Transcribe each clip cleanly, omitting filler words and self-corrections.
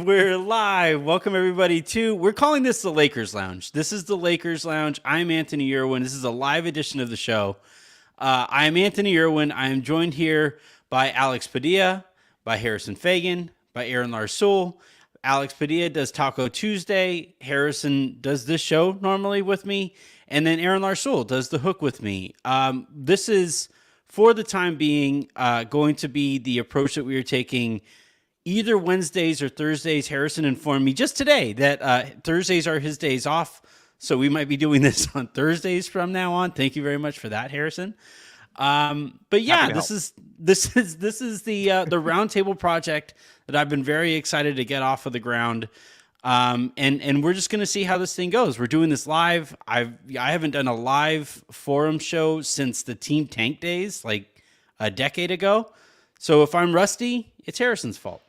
We're live. Welcome everybody we're calling this the Lakers Lounge. This is the Lakers Lounge. I'm Anthony Irwin. This is a live edition of the show. I'm Anthony Irwin. I am joined here by Alex Padilla, by Harrison Fagan, by Aaron Larsoul. Alex Padilla does Taco Tuesday. Harrison does this show normally with me. And then Aaron Larsoul does the hook with me. This is, for the time being, going to be the approach that we are taking either Wednesdays or Thursdays. Harrison informed me just today that Thursdays are his days off, so we might be doing this on Thursdays from now on. Thank you very much for that, Harrison. But yeah, this is the Roundtable project that I've been very excited to get off of the ground. And we're just gonna see how this thing goes. We're doing this live. I haven't done a live forum show since the Team Tank days, like a decade ago. So if I'm rusty, it's Harrison's fault.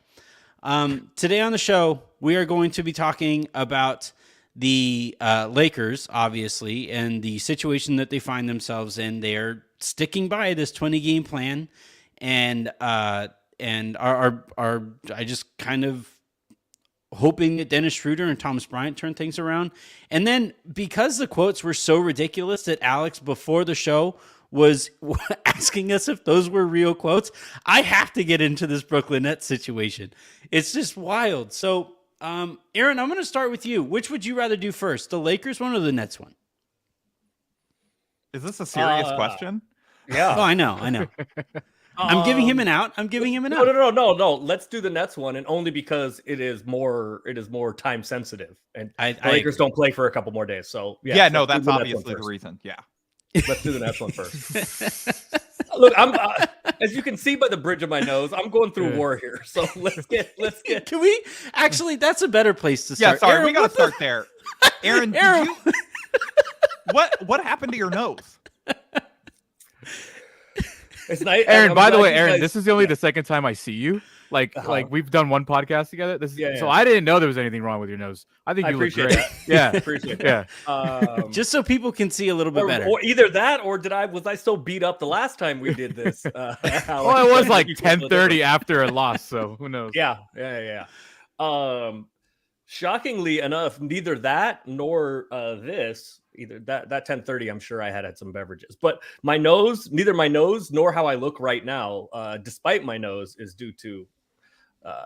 Today on the show, we are going to be talking about the Lakers, obviously, and the situation that they find themselves in. They're sticking by this 20-game plan, and are I just kind of hoping that Dennis Schroeder and Thomas Bryant turn things around. And then because the quotes were so ridiculous that Alex, before the show, was asking us if those were real quotes, I have to get into this Brooklyn Nets situation. It's just wild. So, Aaron, I'm going to start with you. Which would you rather do first, the Lakers one or the Nets one? Is this a serious question? Yeah. Oh, I know. I'm giving him an out. No. Let's do the Nets one, and only because it is more time sensitive, and the Lakers don't play for a couple more days. So yeah, no, that's obviously the reason. Yeah. Let's do the Nets one first. Look, I'm as you can see by the bridge of my nose, I'm going through war here. So let's get. Can we actually? That's a better place to start. Yeah, sorry, Aaron, we got to start there. Aaron, Aaron. what happened to your nose? It's nice. Aaron, by the way, Aaron, this is only the second time I see you. Like we've done one podcast together. So I didn't know there was anything wrong with your nose. I think you look great. That. Yeah, appreciate that. Yeah. Just so people can see a little bit better. Or either that, or was I so beat up the last time we did this? Well, it was like 10:30 after a loss, so who knows? Yeah. Shockingly enough, neither that nor this. Either that 10:30, I'm sure I had some beverages, but neither my nose nor how I look right now, despite my nose, is due to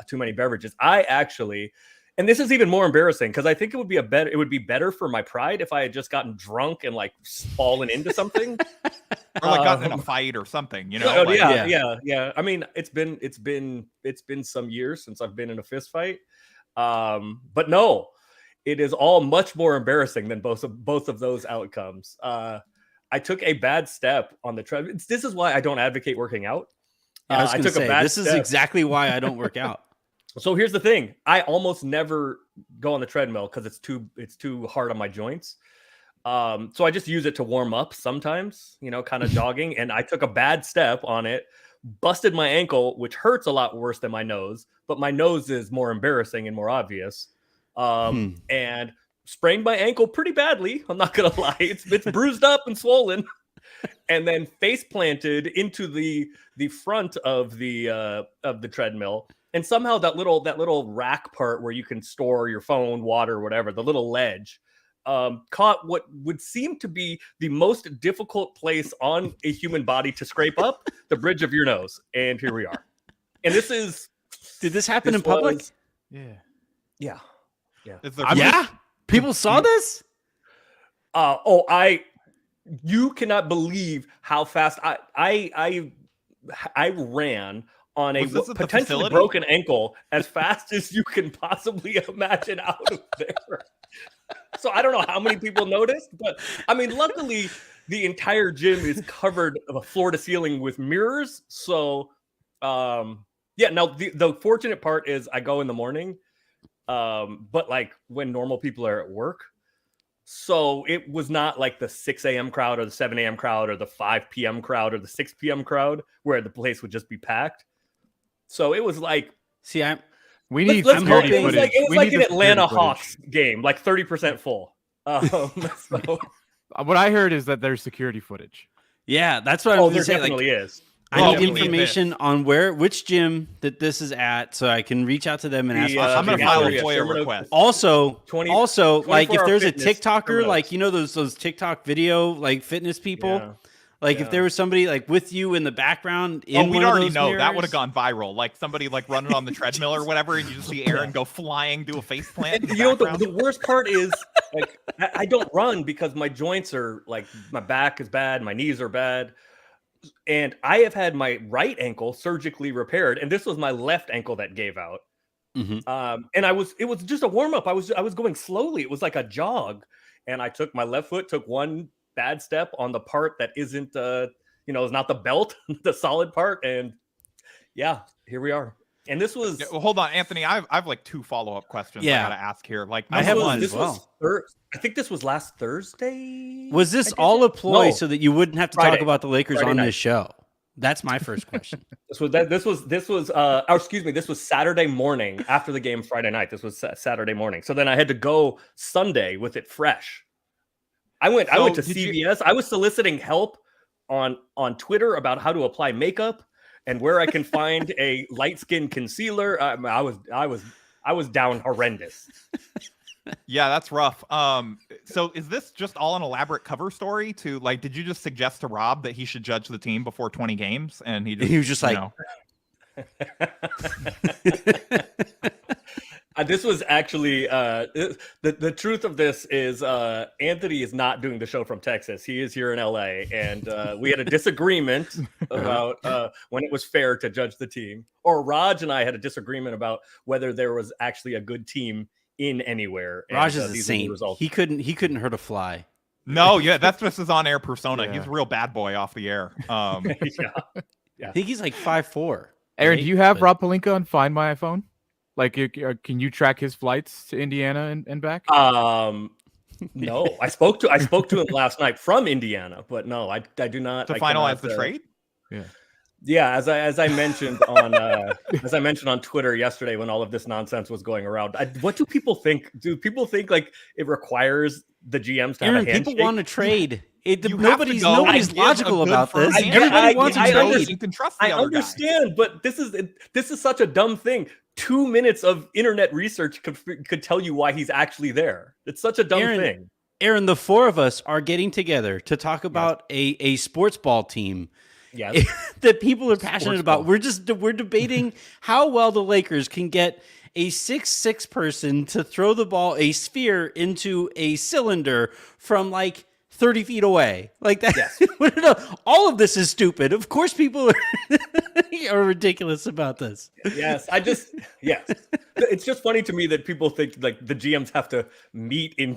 too many beverages. I actually, and this is even more embarrassing because I think it would be better for my pride if I had just gotten drunk and like fallen into something, or like gotten in a fight or something, Yeah. I mean, it's been some years since I've been in a fist fight, but no. It is all much more embarrassing than both of those outcomes. I took a bad step on the treadmill. This is why I don't advocate working out. I took a bad step. This is exactly why I don't work out. So here's the thing: I almost never go on the treadmill because it's too hard on my joints. So I just use it to warm up sometimes, kind of jogging. And I took a bad step on it, busted my ankle, which hurts a lot worse than my nose. But my nose is more embarrassing and more obvious. And sprained my ankle pretty badly. I'm not gonna lie; it's bruised up and swollen, and then face planted into the front of the treadmill. And somehow that little rack part where you can store your phone, water, whatever, the little ledge, caught what would seem to be the most difficult place on a human body to scrape up, the bridge of your nose. And here we are. And did this happen in public? Yeah. Yeah. People saw this? You cannot believe how fast I ran on a potentially broken ankle as fast as you can possibly imagine out of there. So I don't know how many people noticed, but I mean, luckily the entire gym is covered floor to ceiling with mirrors. So, now the fortunate part is I go in the morning. But like when normal people are at work, so it was not like the 6 a.m. crowd or the 7 a.m. crowd or the 5 p.m. crowd or the 6 p.m. crowd where the place would just be packed. So it was like, we need security footage. It was like an Atlanta Hawks game, like 30% full. What I heard is that there's security footage. Yeah, that's what I was there saying. definitely is. I need information on which gym that this is at, so I can reach out to them and ask. I'm going to file a FOIA request. Also, like if there's a TikToker, like those TikTok video like fitness people, if there was somebody like with you in the background, we'd already know that would have gone viral. Like somebody like running on the treadmill or whatever, and you just see Aaron go flying, do a face plant. And you know the worst part is like I don't run because my joints are like my back is bad, my knees are bad. And I have had my right ankle surgically repaired, and this was my left ankle that gave out. And it was just a warm up. I was going slowly. It was like a jog, and I took my left foot, took one bad step on the part that isn't, is not the belt, the solid part, and here we are. And this was hold on, Anthony. I've like 2 follow-up questions I gotta ask here. Like I have one as well. I think this was last Thursday. Was this all a ploy so that you wouldn't have to talk about the Lakers on this show? That's my first question. This was Saturday morning after the game Friday night. This was Saturday morning. So then I had to go Sunday with it fresh. I went to CVS. I was soliciting help on Twitter about how to apply makeup and where I can find a light skin concealer. I was down horrendous. Yeah, that's rough. So is this just all an elaborate cover story to like, did you just suggest to Rob that he should judge the team before 20 games? And he was just like, this was actually the truth of this is Anthony is not doing the show from Texas. He is here in LA, and we had a disagreement about when it was fair to judge the team. Or Raj and I had a disagreement about whether there was actually a good team in anywhere. Raj is a saint. He couldn't hurt a fly. No, that's just his on-air persona. He's a real bad boy off the air. I think he's like 5'4". Aaron, do you have Rob Pelinka on Find My iPhone? Like, can you track his flights to Indiana and back? No, I spoke to him last night from Indiana, but no, I do not. To finalize the trade? Yeah, as I mentioned on Twitter yesterday when all of this nonsense was going around. What do people think? Do people think like it requires the GMs to have a handshake? People want to trade. Nobody's logical about this. Everybody wants to trade. You can trust the other understand, but this is such a dumb thing. 2 minutes of internet research could tell you why he's actually there. It's such a dumb thing. Aaron, the 4 of us are getting together to talk about a sports ball team. Yes. That people are passionate about. We're debating how well the Lakers can get a 6'6" person to throw the ball, a sphere, into a cylinder from like 30 feet away. Like that. Yes. All of this is stupid. Of course people are ridiculous about this. Yes. It's just funny to me that people think like the GMs have to meet in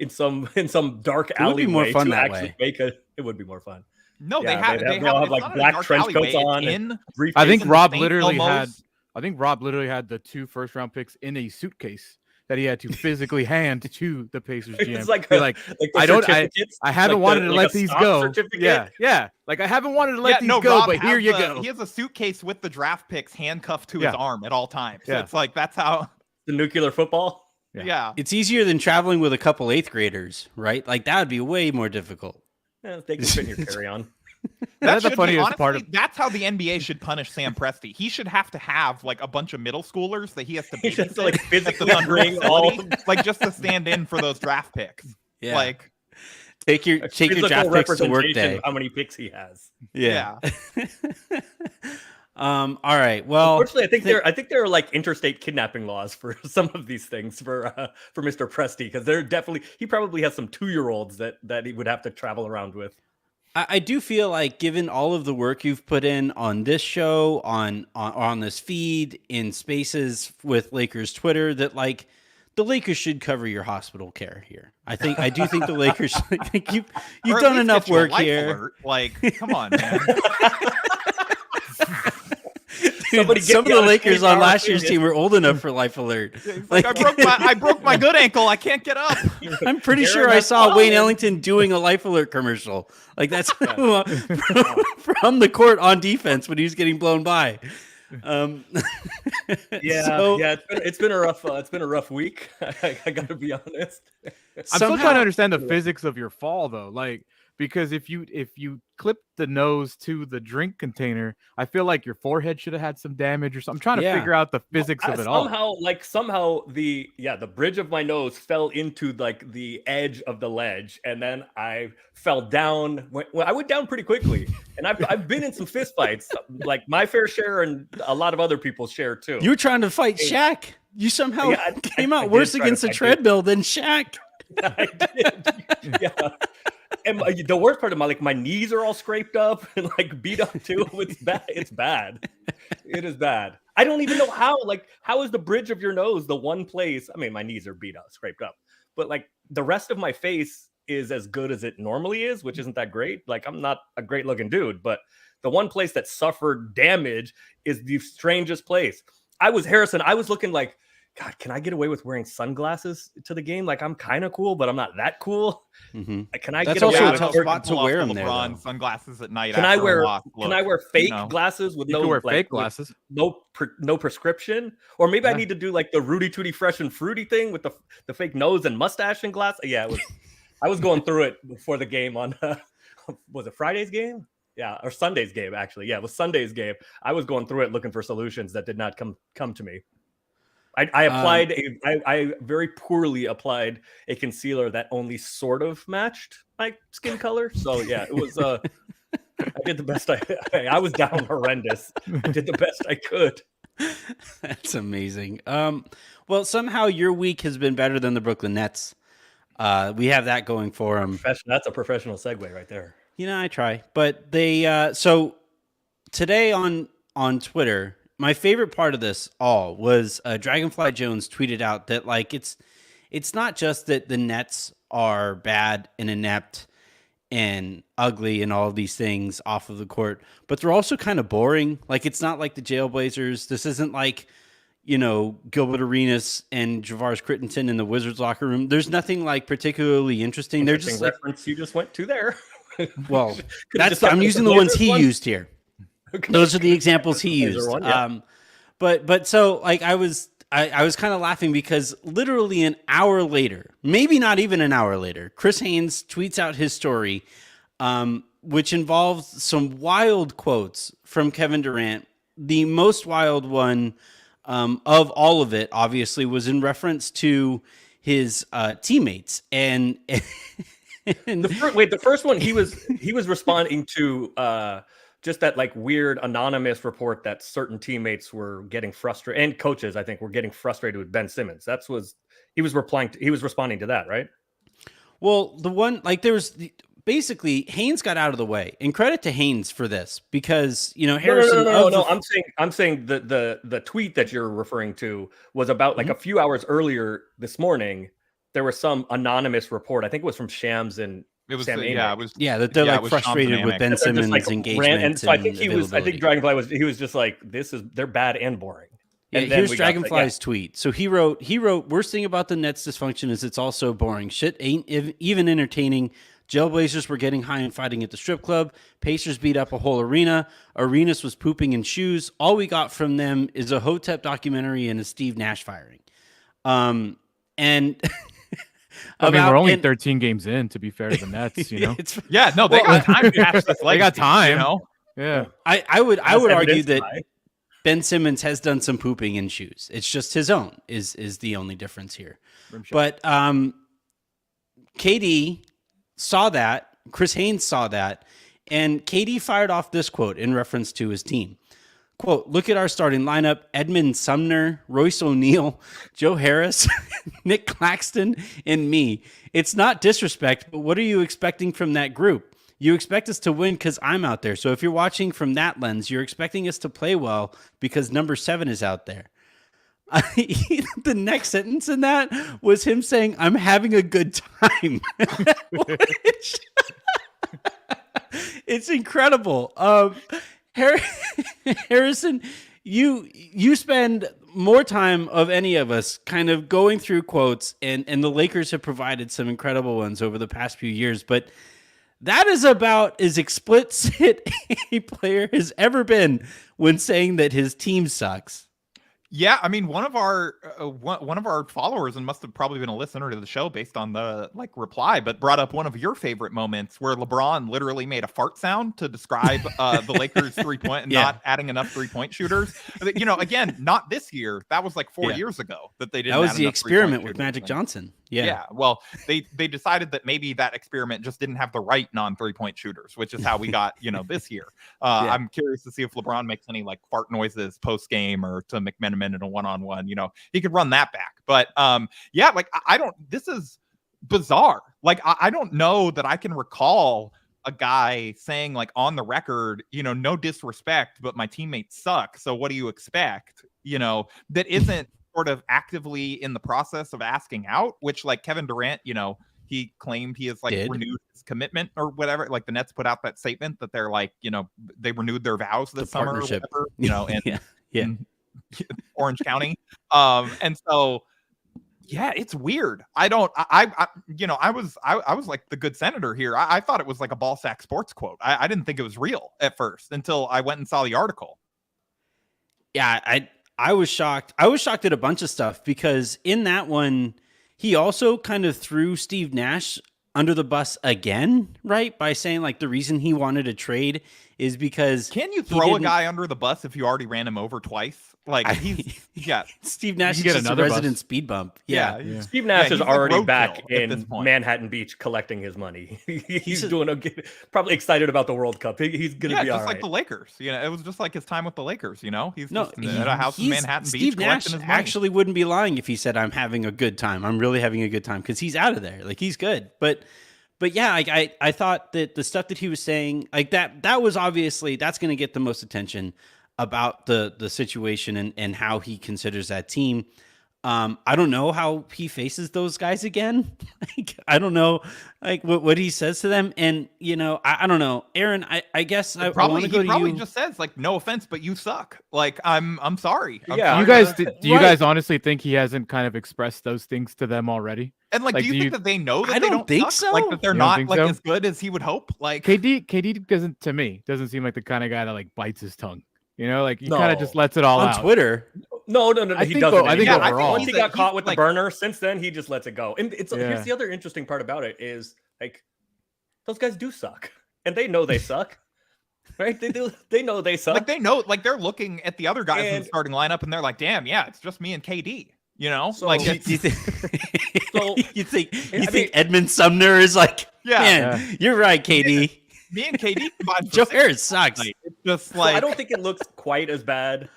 some dark alleyway. It would be more fun that way. It would be more fun. No, they have like black trench coats on. I think Rob literally had the 2 first-round picks in a suitcase that he had to physically hand to the Pacers GM. It's like I haven't wanted to let these go. Yeah. Like I haven't wanted to let these go, Rob but here you go. He has a suitcase with the draft picks handcuffed to his arm at all times. So it's like that's how the nuclear football. Yeah. It's easier than traveling with a couple 8th graders, right? Like that would be way more difficult. Yeah, they can fit in your carry-on. That's the funniest part of. That's how the NBA should punish Sam Presti. He should have to have like a bunch of middle schoolers that he has to be like physically bring all like just to stand in for those draft picks. Yeah. Like take your draft picks to work day. How many picks he has? Yeah. All right. Well, unfortunately, I think there are like interstate kidnapping laws for some of these things for Mr. Presti, because he probably has some 2-year-olds that he would have to travel around with. I do feel like, given all of the work you've put in on this show, on this feed, in Spaces with Lakers Twitter, that like the Lakers should cover your hospital care here. I do think the Lakers. I think you've done enough work here. Alert. Like, come on, man. Dude, some of the Lakers on last year's team were old enough for Life Alert. Like, I broke my good ankle. I can't get up. I'm pretty sure I saw Wayne Ellington doing a Life Alert commercial. Like that's from the court on defense when he was getting blown by. It's been a rough week. I got to be honest. I'm still trying to understand the physics of your fall though, like because if you clip the nose to the drink container, I feel like your forehead should have had some damage or something. I'm trying to figure out the physics of it all. Somehow the bridge of my nose fell into like the edge of the ledge, and then I fell down. Well, I went down pretty quickly, and I've been in some fist fights, like my fair share and a lot of other people's share too. You were trying to fight Shaq. You somehow came out worse against the treadmill than Shaq. I did. Yeah. And the worst part of my knees are all scraped up and like beat up too. It's bad. It's bad. It is bad. I don't even know how is the bridge of your nose the one place? I mean, my knees are beat up, scraped up, but like the rest of my face is as good as it normally is, which isn't that great. Like I'm not a great looking dude, but the one place that suffered damage is the strangest place. I was looking like, God, can I get away with wearing sunglasses to the game? Like I'm kind of cool, but I'm not that cool. Mm-hmm. Can I That's get also away a with tough spot to wear them there. Sunglasses at night. Can I wear fake glasses with you no can wear like, fake glasses? No prescription? Or maybe I need to do like the Rudy Tooty Fresh and Fruity thing with the fake nose and mustache and glass. Yeah, I was going through it before the game on was it Friday's game? Yeah, or Sunday's game actually. Yeah, it was Sunday's game. I was going through it looking for solutions that did not come to me. I applied I very poorly applied a concealer that only sort of matched my skin color. So yeah, it was I did the best I was down horrendous. I did the best I could. That's amazing. Well, somehow your week has been better than the Brooklyn Nets. We have that going for them. That's a professional segue right there. You know, I try. But they so today on Twitter, my favorite part of this all was Dragonfly Jones tweeted out that like it's not just that the Nets are bad and inept and ugly and all of these things off of the court, but they're also kind of boring. Like it's not like the Jailblazers. This isn't like, you know, Gilbert Arenas and Javaris Crittenton in the Wizards locker room. There's nothing like particularly interesting. They're just reference you just went to there. Well, I'm using the ones he used here. Okay. Those are the examples he used. One, yeah. But so like I was kind of laughing because literally an hour later, maybe not even an hour later, Chris Haynes tweets out his story, which involves some wild quotes from Kevin Durant. The most wild one of all of it, obviously, was in reference to his teammates and. The first one he was responding to just that like weird anonymous report that certain teammates were getting frustrated and coaches I think were getting frustrated with Ben Simmons. He was responding to that, right? Well, the one like there was basically Haynes got out of the way, and credit to Haynes for this because you know Harrison. No. I'm saying the tweet that you're referring to was about like a few hours earlier this morning. There was some anonymous report. I think it was from Shams and Sam Amick. That they're like frustrated with Ben Simmons' like engagement. And so I think Dragonfly he was just like, they're bad and boring. Yeah, here's Dragonfly's tweet. So he wrote, worst thing about the Nets dysfunction is it's all so boring. Shit ain't even entertaining. Jailblazers were getting high and fighting at the strip club. Pacers beat up a whole arena. Arenas was pooping in shoes. All we got from them is a Hotep documentary and a Steve Nash firing. And we're only 13 games in, to be fair to the Nets, you know? They got time to catch this. They got time. You know? Yeah. I would argue that Ben Simmons has done some pooping in shoes. It's just his own is the only difference here. But KD saw that, Chris Haynes saw that, and KD fired off this quote in reference to his team. Quote, look at our starting lineup: Edmund Sumner, Royce O'Neal, Joe Harris, Nick Claxton, and me. It's not disrespect, but what are you expecting from that group? You expect us to win because I'm out there. So if you're watching from that lens, you're expecting us to play well because number 7 is out there. The next sentence in that was him saying, I'm having a good time. It's incredible. Harrison, you spend more time of any of us kind of going through quotes, and the Lakers have provided some incredible ones over the past few years, but that is about as explicit a player has ever been when saying that his team sucks. Yeah, I mean, one of our followers, and must have probably been a listener to the show based on the reply, but brought up one of your favorite moments where LeBron literally made a fart sound to describe the Lakers 3-point and not adding enough 3-point shooters. You know, again, not this year. That was like 4 years ago that they didn't. That was add the enough experiment with 3-point Magic shooters. Johnson. Yeah. Well, they decided that maybe that experiment just didn't have the right non-3-point shooters, which is how we got, this year. I'm curious to see if LeBron makes any like fart noises post game or to McMenamin in a one-on-one. He could run that back. But I don't. This is bizarre. Like I don't know that I can recall a guy saying like on the record, no disrespect, but my teammates suck. So what do you expect? That isn't sort of actively in the process of asking out, which like Kevin Durant, he claimed he has like renewed his commitment or whatever. Like the Nets put out that statement that they're like, they renewed their vows this summer or whatever, in Orange County. And so, yeah, it's weird. I was like the good senator here. I thought it was like a ball sack sports quote. I didn't think it was real at first until I went and saw the article. Yeah, I was shocked. I was shocked at a bunch of stuff because in that one, he also kind of threw Steve Nash under the bus again, right? By saying like the reason he wanted to trade is because can you throw a guy under the bus if you already ran him over twice? Like Steve Nash is just a resident speed bump. Yeah. Steve Nash is already back in Manhattan Beach collecting his money. he's doing probably excited about the World Cup. He's gonna be just all right. like the Lakers. It was just like his time with the Lakers. He's just at a house in Manhattan Beach. Steve Nash his money. actually wouldn't be lying if he said I'm having a good time. I'm really having a good time because he's out of there. Like he's good, but yeah, I thought that the stuff that he was saying like that was obviously that's going to get the most attention about the situation and how he considers that team. I don't know how he faces those guys again. I don't know what he says to them. And, I don't know, Aaron, I guess I want to go to you. He probably just says like, no offense, but you suck. Like, I'm sorry. Yeah. Do you guys honestly think he hasn't kind of expressed those things to them already? And do you think that they know that I they don't think suck? so. Like that they're not like as good as he would hope? Like KD doesn't seem like the kind of guy that like bites his tongue. He kind of just lets it all on out. Twitter. No, he doesn't. I think overall. Once he got caught with the burner, since then he just lets it go. And here's the other interesting part about it is like those guys do suck, and they know they suck, right? They do. They know they suck. Like they know, like they're looking at the other guys in the starting lineup, and they're like, "Damn, yeah, it's just me and KD." So, like you think Edmund Sumner is like, man, you're right, KD. Me and KD combined. Joe Harris sucks. It's just like I don't think it looks quite as bad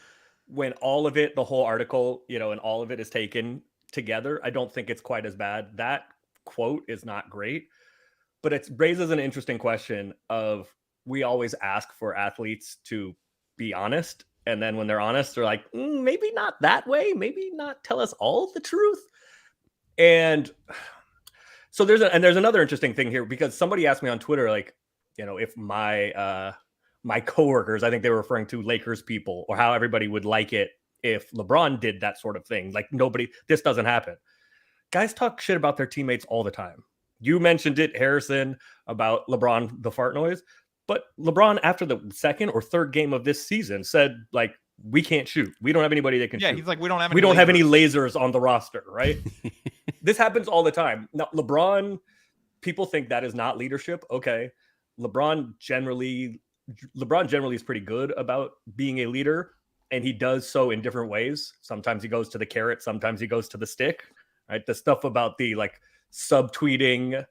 when all of it, the whole article, and all of it is taken together. I don't think it's quite as bad. That quote is not great, but it raises an interesting question of we always ask for athletes to be honest. And then when they're honest, they're like, maybe not that way. Maybe not tell us all the truth. And so there's another interesting thing here because somebody asked me on Twitter, like, if my coworkers, I think they were referring to Lakers people, or how everybody would like it if LeBron did that sort of thing. Like this doesn't happen. Guys talk shit about their teammates all the time. You mentioned it, Harrison, about LeBron, the fart noise. But LeBron, after the second or third game of this season, said, like, we can't shoot. We don't have anybody that can shoot. Yeah, he's like, we don't have any lasers on the roster, right? This happens all the time. Now, LeBron, people think that is not leadership. Okay. LeBron generally is pretty good about being a leader, and he does so in different ways. Sometimes he goes to the carrot, sometimes he goes to the stick, right? The stuff about the like subtweeting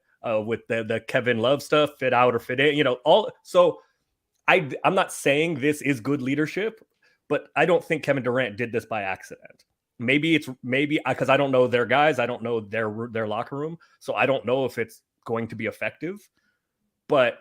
with the Kevin Love stuff, fit out or fit in, all. So I'm not saying this is good leadership, but I don't think Kevin Durant did this by accident. Maybe because I don't know their guys, I don't know their locker room, so I don't know if it's going to be effective. But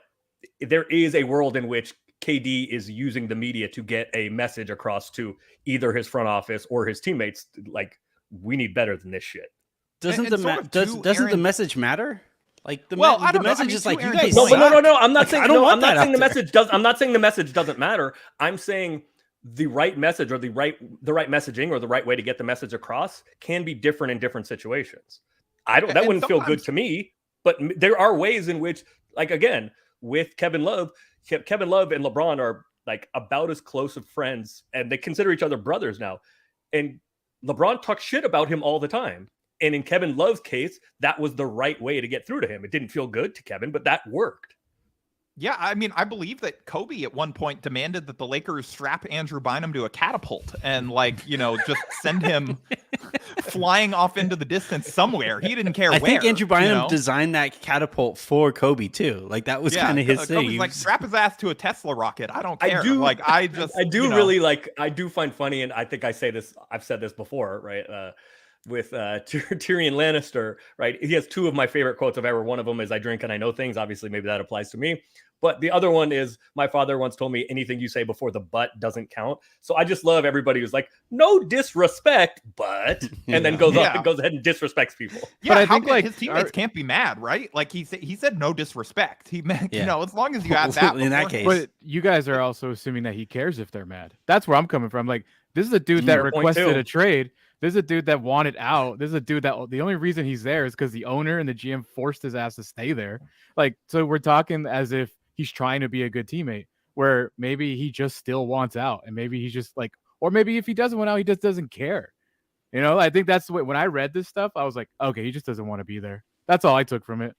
there is a world in which KD is using the media to get a message across to either his front office or his teammates. Like, we need better than this shit. Doesn't the message matter? Like the message is like, you guys. No. I'm not saying. I'm not saying the message does. I'm not saying the message doesn't matter. I'm saying the right message or the right messaging or the right way to get the message across can be different in different situations. That wouldn't feel good to me. But there are ways in which, like, again, with Kevin Love and LeBron are like about as close of friends, and they consider each other brothers now. And LeBron talks shit about him all the time. And in Kevin Love's case, that was the right way to get through to him. It didn't feel good to Kevin, but that worked. Yeah, I mean, I believe that Kobe at one point demanded that the Lakers strap Andrew Bynum to a catapult and, like, you know, just send him flying off into the distance somewhere. He didn't care I where. think Andrew Bynum you know? designed that catapult for Kobe too. Like that was kind of his thing. Kobe's like, strap his ass to a Tesla rocket. I don't care. I do really like. I do find funny, and I think I've said this before, right? With Tyrion Lannister, right? He has two of my favorite quotes I've ever. One of them is "I drink and I know things." Obviously, maybe that applies to me. But the other one is, my father once told me, anything you say before the but doesn't count. So I just love everybody who's like, no disrespect, but, and then goes ahead and disrespects people. Yeah, but I think like his teammates can't be mad, right? Like he said no disrespect. He meant, you know, as long as you have that in that case. But you guys are also assuming that he cares if they're mad. That's where I'm coming from. Like, this is a dude that requested a trade. This is a dude that wanted out. This is a dude that the only reason he's there is because the owner and the GM forced his ass to stay there. Like, so we're talking as if he's trying to be a good teammate, where maybe he just still wants out, and maybe he's just like, or maybe if he doesn't want out, he just doesn't care. You know, I think that's the way. When I read this stuff, I was like, okay, he just doesn't want to be there. That's all I took from it.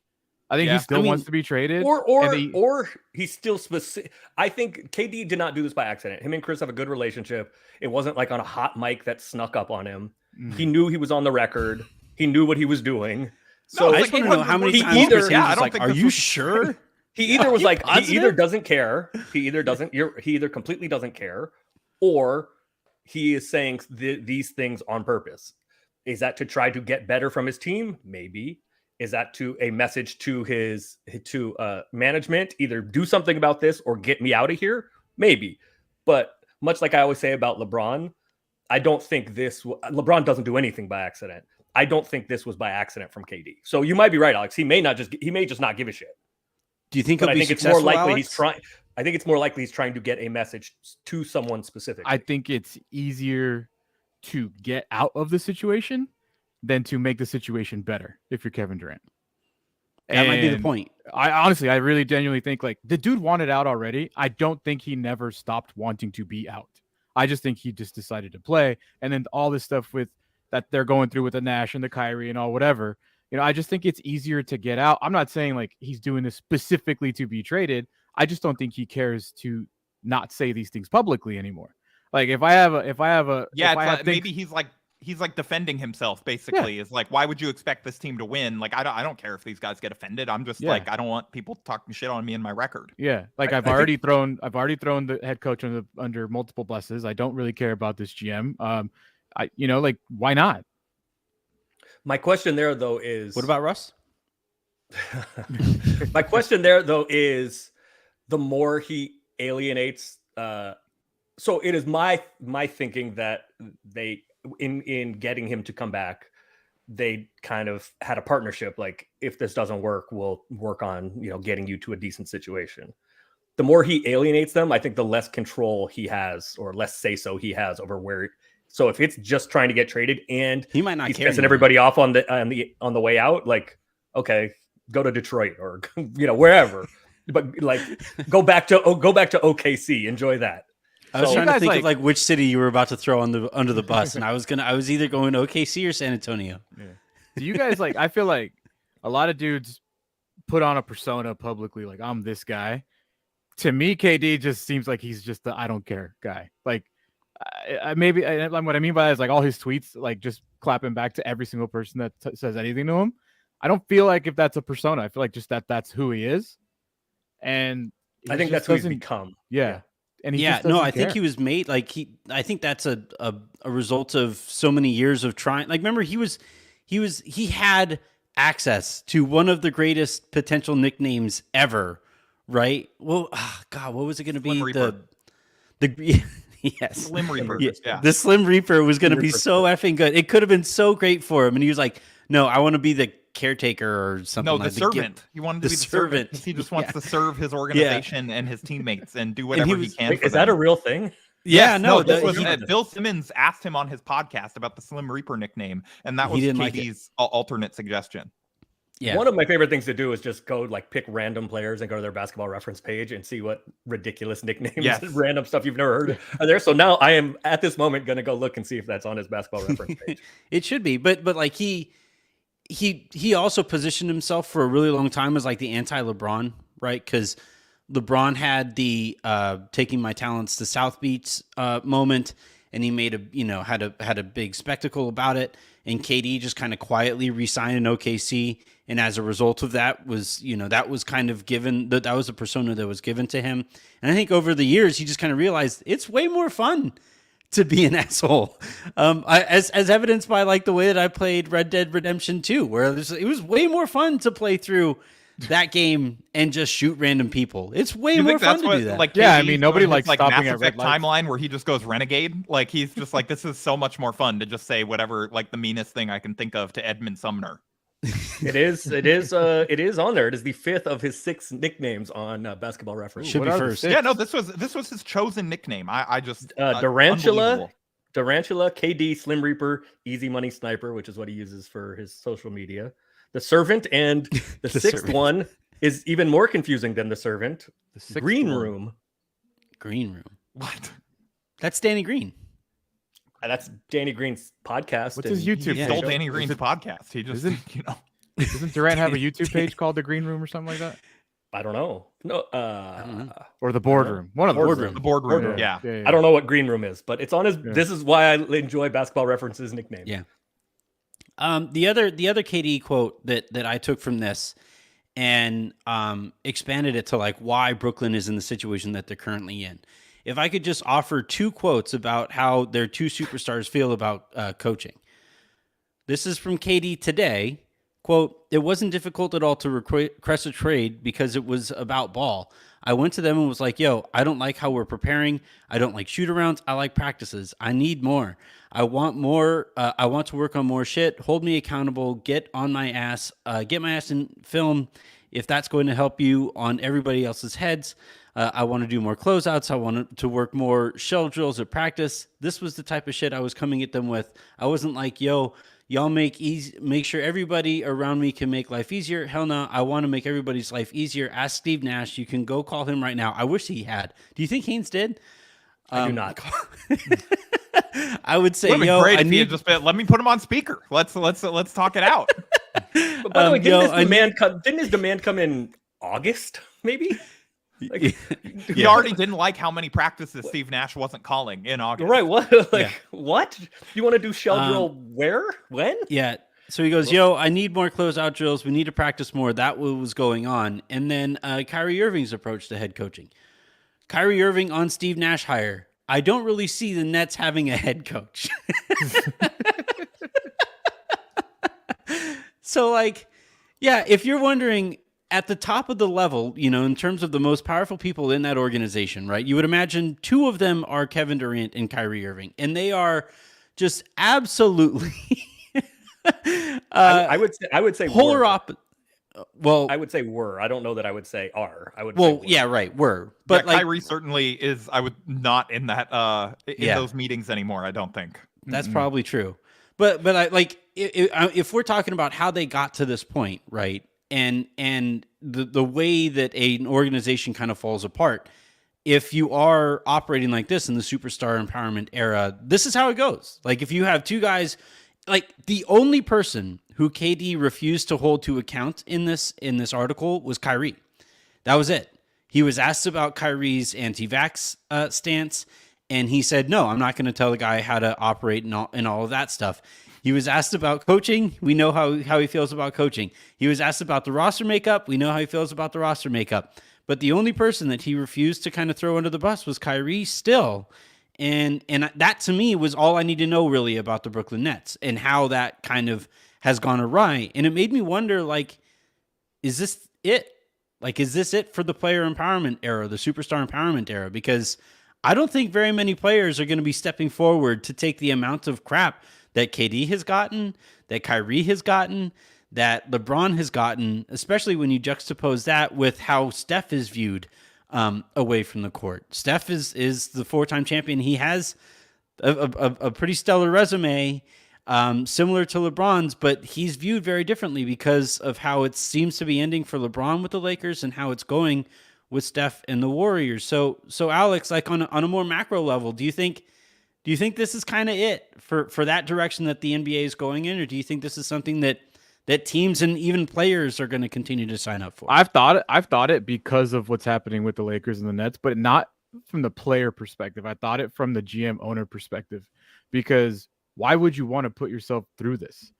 I think he still wants to be traded, or he's still specific. I think KD did not do this by accident. Him and Chris have a good relationship. It wasn't like on a hot mic that snuck up on him. He knew he was on the record. He knew what he was doing. So I just want to know how many times Chris was like, "Are you sure?" He either was like, he either doesn't care, he either completely doesn't care, or he is saying these things on purpose. Is that to try to get better from his team? Maybe. Is that to a message to management? Either do something about this or get me out of here? Maybe. But much like I always say about LeBron, I don't think LeBron doesn't do anything by accident. I don't think this was by accident from KD. So you might be right, Alex. He may just not give a shit. Do you think I think it's more likely he's trying? I think it's more likely he's trying to get a message to someone specific. I think it's easier to get out of the situation than to make the situation better if you're Kevin Durant. That might be the point. I really genuinely think like the dude wanted out already. I don't think he never stopped wanting to be out. I just think he just decided to play. And then all this stuff with that they're going through with the Nash and the Kyrie and all whatever. You know, I just think it's easier to get out. I'm not saying like he's doing this specifically to be traded. I just don't think he cares to not say these things publicly anymore. Like maybe he's like defending himself basically. Is like, why would you expect this team to win? Like, I don't care if these guys get offended. I'm just like, I don't want people talking shit on me and my record. Yeah. Like I've already thrown the head coach under multiple buses. I don't really care about this GM. Like why not? My question there, though, is... What about Russ? My question there, though, is the more he alienates... so it is my thinking that they, in getting him to come back, they kind of had a partnership. Like, if this doesn't work, we'll work on, getting you to a decent situation. The more he alienates them, I think the less control he has, or less say-so he has over where... So if it's just trying to get traded and he might not he's care pissing everybody off on the way out, like, okay, go to Detroit or wherever, but like go back to OKC, enjoy that. I was trying to think of like which city you were about to throw under the bus, and I was either going to OKC or San Antonio. Yeah. Do you guys like? I feel like a lot of dudes put on a persona publicly, like I'm this guy. To me, KD just seems like he's just the I don't care guy. Like. What I mean by that is like all his tweets, like just clapping back to every single person that says anything to him. I don't feel like if that's a persona. I feel like just that's who he is, and I think that's who he's become. Yeah, and I think he was made like I think that's a result of so many years of trying. Like, remember he had access to one of the greatest potential nicknames ever, right? Well, God, what was it going to be? The Yes. Slim Reaper. Yeah. The Slim Reaper was going to be so effing good. It could have been so great for him. And he was like, no, I want to be the caretaker or something. No, the servant. He wanted to be the servant. He just wants to serve his organization and his teammates and do whatever he can. Is that a real thing? Yeah, yes, Bill Simmons asked him on his podcast about the Slim Reaper nickname, and that was KD's alternate suggestion. Yeah. One of my favorite things to do is just go like pick random players and go to their basketball reference page and see what ridiculous nicknames and random stuff you've never heard are there. So now I am at this moment going to go look and see if that's on his basketball reference page. It should be, but like he also positioned himself for a really long time as like the anti-LeBron, right? Because LeBron had the taking my talents to South Beach moment, and he made had a big spectacle about it. And KD just kind of quietly re-signed in OKC, and as a result of that was that was kind of given that was a persona that was given to him. And I think over the years he just kind of realized it's way more fun to be an asshole, as evidenced by like the way that I played Red Dead Redemption 2, where it was way more fun to play through that game and just shoot random people. It's way more fun to do that. Like, yeah, I mean, nobody likes like stopping Mass at red Effect lights. timeline where he just goes renegade. Like he's just like, this is so much more fun to just say whatever, like the meanest thing I can think of to Edmund Sumner. It is on there. It is the 5th of his 6 nicknames on Basketball Reference. Should be first. Yeah, no, this was his chosen nickname. I just Durantula, KD, Slim Reaper, Easy Money Sniper, which is what he uses for his social media. The Servant, and the 6th one is even more confusing than the Servant. The Green Room. Green Room. What? That's Danny Green. That's Danny Green's podcast. What's his YouTube? He stole Danny Green's podcast. He just, Doesn't Durant have a YouTube page called The Green Room or something like that? I don't know. No, I don't know. Or The Boardroom. One of Boardroom. the boardroom. Yeah. I don't know what Green Room is, but it's on his. This is why I enjoy Basketball Reference's nickname. Yeah. The other KD quote that I took from this and expanded it to like why Brooklyn is in the situation that they're currently in. If I could just offer 2 quotes about how their 2 superstars feel about coaching. This is from KD today. Quote, "It wasn't difficult at all to request a trade because it was about ball. I went to them and was like, yo, I don't like how we're preparing. I don't like shoot-arounds. I like practices. I need more. I want more. I want to work on more shit. Hold me accountable. Get on my ass. Get my ass in film if that's going to help you on everybody else's heads. I want to do more closeouts. I want to work more shell drills at practice. This was the type of shit I was coming at them with. I wasn't like, yo, y'all make sure everybody around me can make life easier. Hell no, I want to make everybody's life easier. Ask Steve Nash. You can go call him right now. I wish he had. Do you think Haynes did? I do not. I would say, yo, great if he had just been, let me put him on speaker. Let's talk it out. But by the way, didn't his demand come in August? Maybe. Like, he already didn't like how many practices Steve Nash wasn't calling in August. Right. What? What? You want to do shell drill where? When? Yeah. So he goes, yo, I need more closeout drills. We need to practice more. That was going on. And then Kyrie Irving's approach to head coaching. Kyrie Irving on Steve Nash hire. I don't really see the Nets having a head coach. So, like, yeah, if you're wondering, at the top of the level, in terms of the most powerful people in that organization, right? You would imagine 2 of them are Kevin Durant and Kyrie Irving, and they are just absolutely I would say polar opposite. Well, I would say were. I don't know that I would say are. I would. Well, say yeah, right, were. But like, Kyrie certainly is. I would not in that those meetings anymore. I don't think that's probably true. But I like if we're talking about how they got to this point, right? And the way that an organization kind of falls apart, if you are operating like this in the superstar empowerment era, this is how it goes. Like if you have 2 guys, like the only person who KD refused to hold to account in this article was Kyrie. That was it. He was asked about Kyrie's anti-vax stance, and he said, no, I'm not going to tell the guy how to operate and all of that stuff. He was asked about coaching. We know how he feels about coaching. He was asked about the roster makeup. We know how he feels about the roster makeup. But the only person that he refused to kind of throw under the bus was Kyrie still. And that to me was all I need to know really about the Brooklyn Nets and how that kind of has gone awry. And it made me wonder, like, is this it? Like, is this it for the player empowerment era, the superstar empowerment era? Because I don't think very many players are going to be stepping forward to take the amount of crap that KD has gotten, that Kyrie has gotten, that LeBron has gotten, especially when you juxtapose that with how Steph is viewed away from the court. Steph is the 4-time champion. He has a pretty stellar resume. similar to LeBron's, but he's viewed very differently because of how it seems to be ending for LeBron with the Lakers and how it's going with Steph and the Warriors. So Alex, like on a more macro level, do you think this is kind of it for that direction that the NBA is going in, or do you think this is something that teams and even players are going to continue to sign up for? I've thought it because of what's happening with the Lakers and the Nets, but not from the player perspective. I thought it from the GM owner perspective, because why would you want to put yourself through this?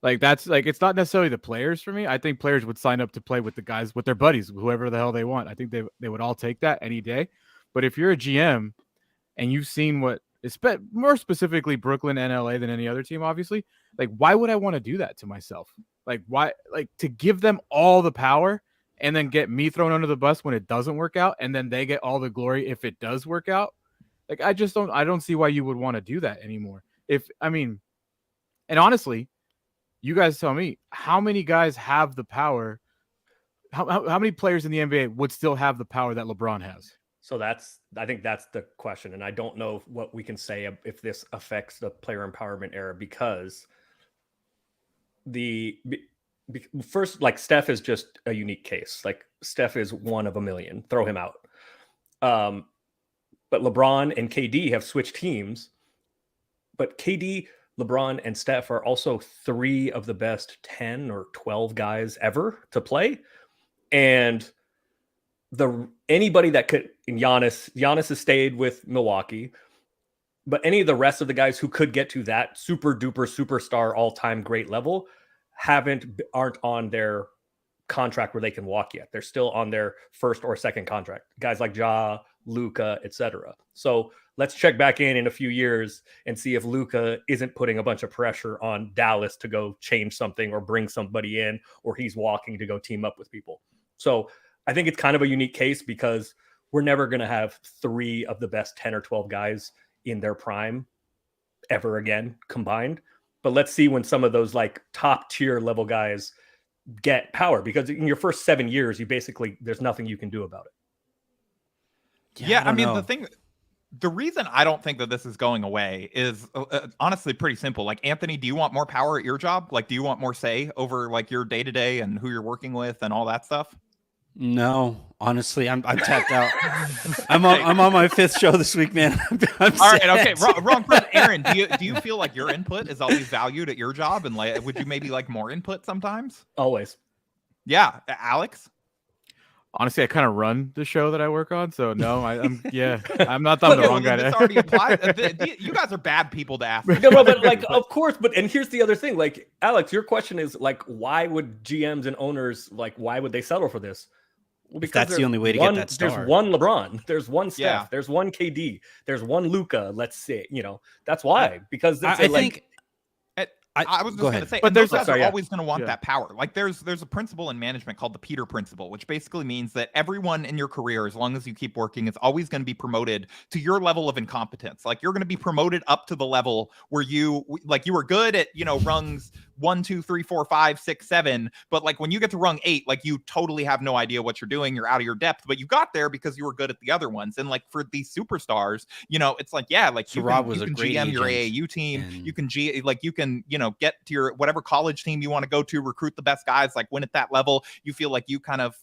Like, that's like, it's not necessarily the players for me. I think players would sign up to play with the guys, with their buddies, whoever the hell they want. I think they would all take that any day. But if you're a GM and you've seen what, more specifically Brooklyn and LA than any other team, obviously, like, why would I want to do that to myself? Like, why, like, to give them all the power and then get me thrown under the bus when it doesn't work out, and then they get all the glory if it does work out? Like, I don't see why you would want to do that anymore. And honestly, you guys tell me, how many guys have the power? How many players in the NBA would still have the power that LeBron has? So I think that's the question. And I don't know what we can say if this affects the player empowerment era, because first, like, Steph is just a unique case. Like, Steph is one of a million. Throw him out. But LeBron and KD have switched teams. But KD, LeBron, and Steph are also 3 of the best 10 or 12 guys ever to play. And anybody that could, and Giannis has stayed with Milwaukee, but any of the rest of the guys who could get to that super duper superstar all-time great level aren't on their contract where they can walk yet. They're still on their first or second contract. Guys like Ja, Luka, etc. So let's check back in a few years and see if Luka isn't putting a bunch of pressure on Dallas to go change something or bring somebody in, or he's walking to go team up with people. So I think it's kind of a unique case, because we're never going to have 3 of the best 10 or 12 guys in their prime ever again combined. But let's see when some of those like top tier level guys get power, because in your first 7 years, there's nothing you can do about it. Yeah, I mean, the reason I don't think that this is going away is honestly pretty simple. Like, Anthony, do you want more power at your job? Like, do you want more say over like your day to day and who you're working with and all that stuff? No, honestly, I'm tapped out. I'm on my 5th show this week, man. I'm all right, okay, wrong person. Aaron, do you feel like your input is always valued at your job, and like, would you maybe like more input sometimes? Always. Yeah, Alex. Honestly, I kind of run the show that I work on, so no, I'm not the wrong guy. This already applies. You guys are bad people to ask. No, but like, of course. And here's the other thing. Like, Alex, your question is like, why would GMs and owners, like, why would they settle for this? Well, because that's the only way to get that star. There's one LeBron, there's one Steph, Yeah. there's one KD, there's one Luka. Let's say, that's why. Because I think. I was just going to say, but those guys are always going to want Yeah. that power. Like, there's a principle in management called the Peter Principle, which basically means that everyone in your career, as long as you keep working, is always going to be promoted to your level of incompetence. Like, you're going to be promoted up to the level where you were good at, rungs 1, 2, 3, 4, 5, 6, 7. But like, when you get to rung 8, like, you totally have no idea what you're doing. You're out of your depth, but you got there because you were good at the other ones. And like, for these superstars, it's like, yeah, like, So you Rob can, was you a can great GM your agent, AAU team. and- You can get to your whatever college team you want to go to, recruit the best guys, like, win at that level. You feel like you kind of,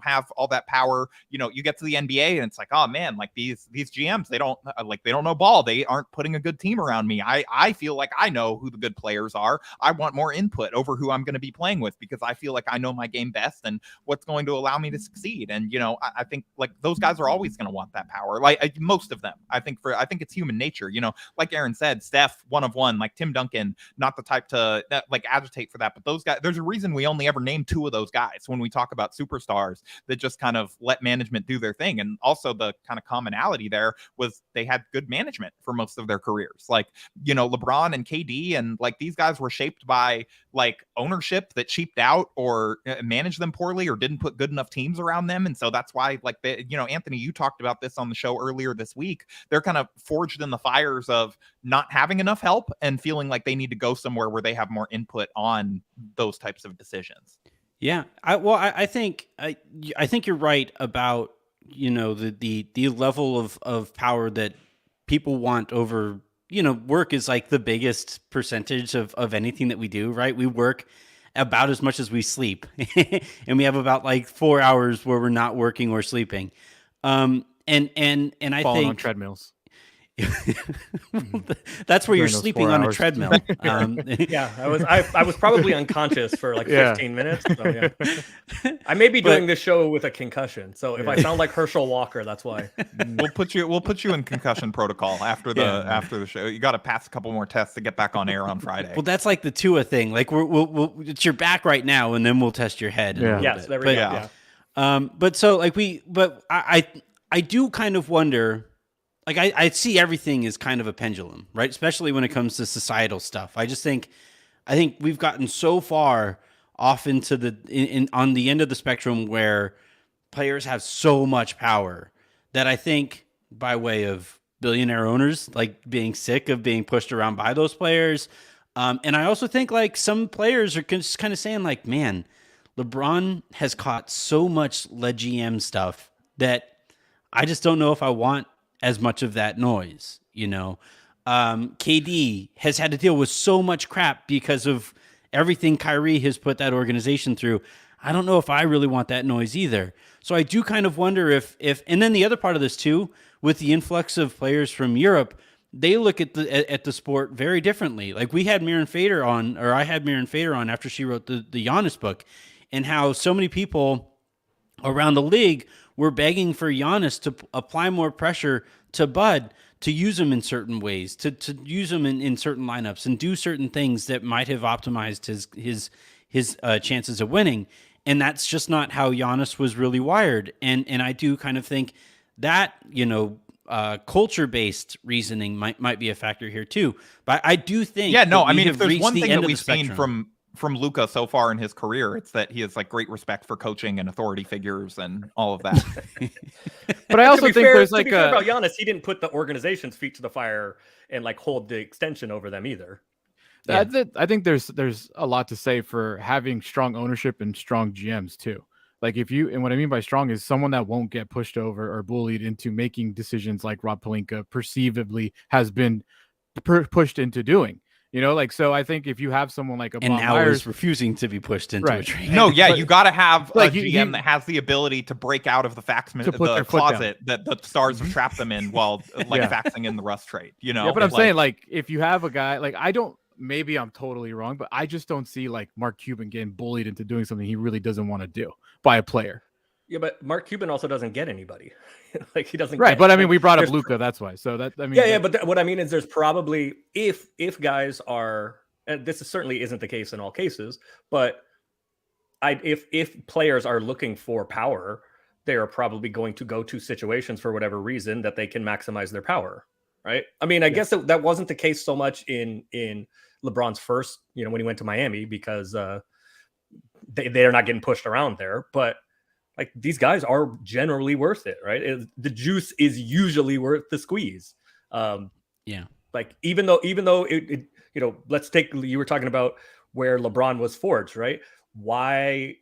have all that power. You get to the NBA and it's like, oh man, like, these GMs, they don't know ball. They aren't putting a good team around me. I feel like I know who the good players are. I want more input over who I'm going to be playing with, because I feel like I know my game best and what's going to allow me to succeed. And I think like those guys are always going to want that power. Like, most of them. I think it's human nature. Like Aaron said, Steph, one of one. Like, Tim Duncan, not the type to like agitate for that. But those guys, there's a reason we only ever name 2 of those guys when we talk about superstars that just kind of let management do their thing. And also the kind of commonality there was they had good management for most of their careers. Like, LeBron and KD, and like, these guys were shaped by like ownership that cheaped out or managed them poorly or didn't put good enough teams around them. And so that's why, like, Anthony, you talked about this on the show earlier this week. They're kind of forged in the fires of not having enough help and feeling like they need to go somewhere where they have more input on those types of decisions. Yeah, I think you're right about the level of power that people want over work is like the biggest percentage of anything that we do, right? We work about as much as we sleep, and we have about like 4 hours where we're not working or sleeping. And I Falling think on treadmills. That's where you're During those sleeping 4 on a hours. treadmill. Yeah, I was probably unconscious for like 15 minutes. So yeah. I may be But- doing this show with a concussion. So if I sound like Herschel Walker, that's why. We'll put you in concussion protocol after the show. You got to pass a couple more tests to get back on air on Friday. Well, that's like the Tua thing. Like we'll it's your back right now, and then we'll test your head. Yeah. Yes, there we go. yeah. But so like I do kind of wonder. Like I see everything as kind of a pendulum, right? Especially when it comes to societal stuff. I think we've gotten so far off into on the end of the spectrum where players have so much power that I think by way of billionaire owners like being sick of being pushed around by those players. And I also think like some players are just kind of saying like, man, LeBron has caught so much GM stuff that I just don't know if I want as much of that noise, KD has had to deal with so much crap because of everything Kyrie has put that organization through. I don't know if I really want that noise either. So I do kind of wonder if and then the other part of this too, with the influx of players from Europe, they look at the sport very differently. Like we had Mirren Fader on, or I had Mirren Fader on after she wrote the Giannis book, and how so many people around the league were begging for Giannis to apply more pressure to Bud, to use him in certain ways, to use him in certain lineups and do certain things that might have optimized his chances of winning. And that's just not how Giannis was really wired. And I do kind of think that, culture-based reasoning might be a factor here too. But I do think if there's one thing that we've seen spectrum. from Luka so far in his career, it's that he has like great respect for coaching and authority figures and all of that. But I also think there's like fair about Giannis, he didn't put the organization's feet to the fire and like hold the extension over them either. I think there's a lot to say for having strong ownership and strong GMs too. Like and what I mean by strong is someone that won't get pushed over or bullied into making decisions like Rob Pelinka perceivably has been pushed into doing. So I think if you have someone like a and Bob now Myers, is refusing to be pushed into a trade. No, yeah, you got to have like, a GM that has the ability to break out of the closet that the stars have trapped them in while faxing in the Russ trade. Yeah, but I'm saying like if you have a guy like maybe I'm totally wrong, but I just don't see like Mark Cuban getting bullied into doing something he really doesn't want to do by a player. Yeah, but Mark Cuban also doesn't get anybody. Like he doesn't. Right, but I mean, we brought up Luka, that's why. So that I mean, yeah. But what I mean is, there's probably if guys are, and this certainly isn't the case in all cases, but if players are looking for power, they are probably going to go to situations for whatever reason that they can maximize their power. Right. I mean, I guess that wasn't the case so much in LeBron's first, when he went to Miami, because they're not getting pushed around there, but. Like these guys are generally worth it, right? The juice is usually worth the squeeze. Like even though it let's take, you were talking about where LeBron was forged, right? Why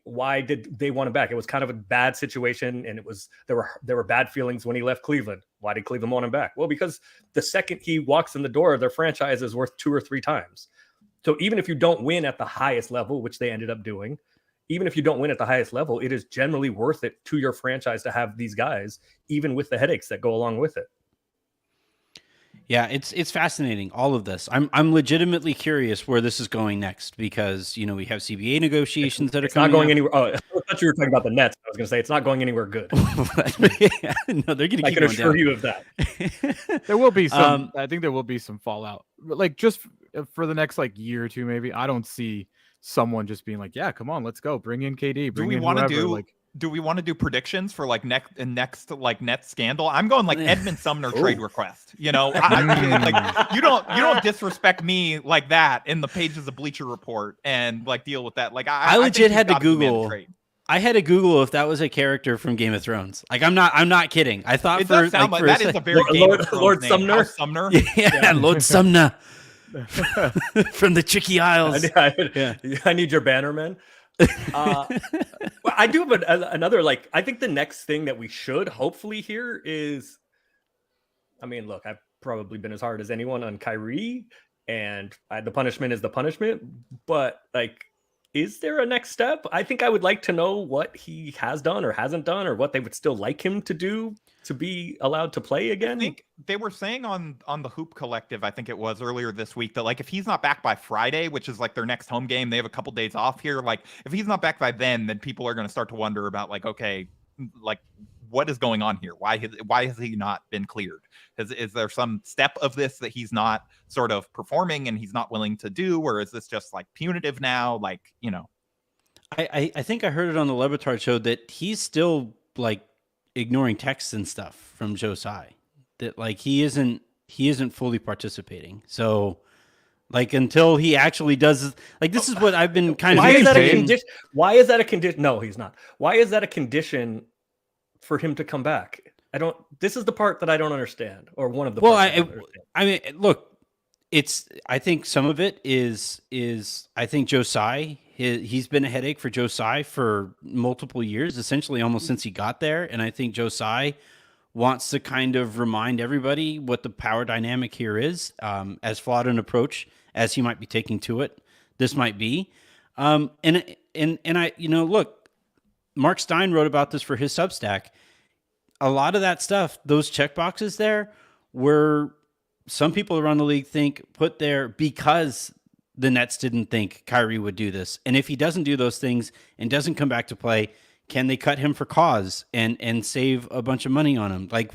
did they want him back? It was kind of a bad situation, and there were bad feelings when he left Cleveland. Why did Cleveland want him back? Well, because the second he walks in the door, their franchise is worth 2 or 3 times. So even if you don't win at the highest level, which they ended up doing. Even if you don't win at the highest level, it is generally worth it to your franchise to have these guys, even with the headaches that go along with it. Yeah, it's fascinating, all of this. I'm legitimately curious where this is going next, because we have CBA negotiations that are coming. Not going anywhere. Oh, I thought you were talking about the Nets. I was going to say it's not going anywhere good. No, they're going to keep going down. I can assure you of that. There will be some. I think there will be some fallout, like just for the next like year or two, maybe. I don't see someone just being like, yeah, come on, let's go, bring in KD. Do we want to do predictions for like next like net scandal? I'm going like Edmund Sumner trade request. Like you don't disrespect me like that in the pages of Bleacher Report and like deal with that. Like I legit had to Google. I had to Google if that was a character from Game of Thrones. Like I'm not kidding. I thought it does sound like that is a very Lord Sumner. Sumner. Yeah, Lord Sumner. From the Tricky Isles. I need your banner, man. Well, I do have another, I think the next thing that we should hopefully hear is, I mean, look, I've probably been as hard as anyone on Kyrie, and the punishment is the punishment. But like, is there a next step? I think I would like to know what he has done or hasn't done, or what they would still like him to do to be allowed to play again. I think they were saying on the Hoop Collective, I think it was earlier this week, that like if he's not back by Friday, which is like their next home game, they have a couple days off here. Like if he's not back by then people are going to start to wonder about like, okay, like what is going on here? Why has he not been cleared? Is there some step of this that he's not sort of performing and he's not willing to do, or is this just like punitive now? Like, you know, I think I heard it on the Levitard show that he's still like ignoring texts and stuff from Joe Tsai, that like he isn't fully participating. So like until he actually does, like this is what I've been kind of. Why is that a condition? Why is that a condition? No, he's not. Why is that a condition for him to come back? I don't. This is the part that I don't understand, or one of the. Well, I mean, look, I think some of it is I think Joe Tsai, he's been a headache for Joe Tsai for multiple years, essentially almost since he got there. And I think Joe Tsai wants to kind of remind everybody what the power dynamic here is, as flawed an approach as he might be taking to it. This might be, and I, look, Mark Stein wrote about this for his Substack. A lot of that stuff, those checkboxes there, were some people around the league think put there because the Nets didn't think Kyrie would do this. And if he doesn't do those things and doesn't come back to play, can they cut him for cause and save a bunch of money on him? Like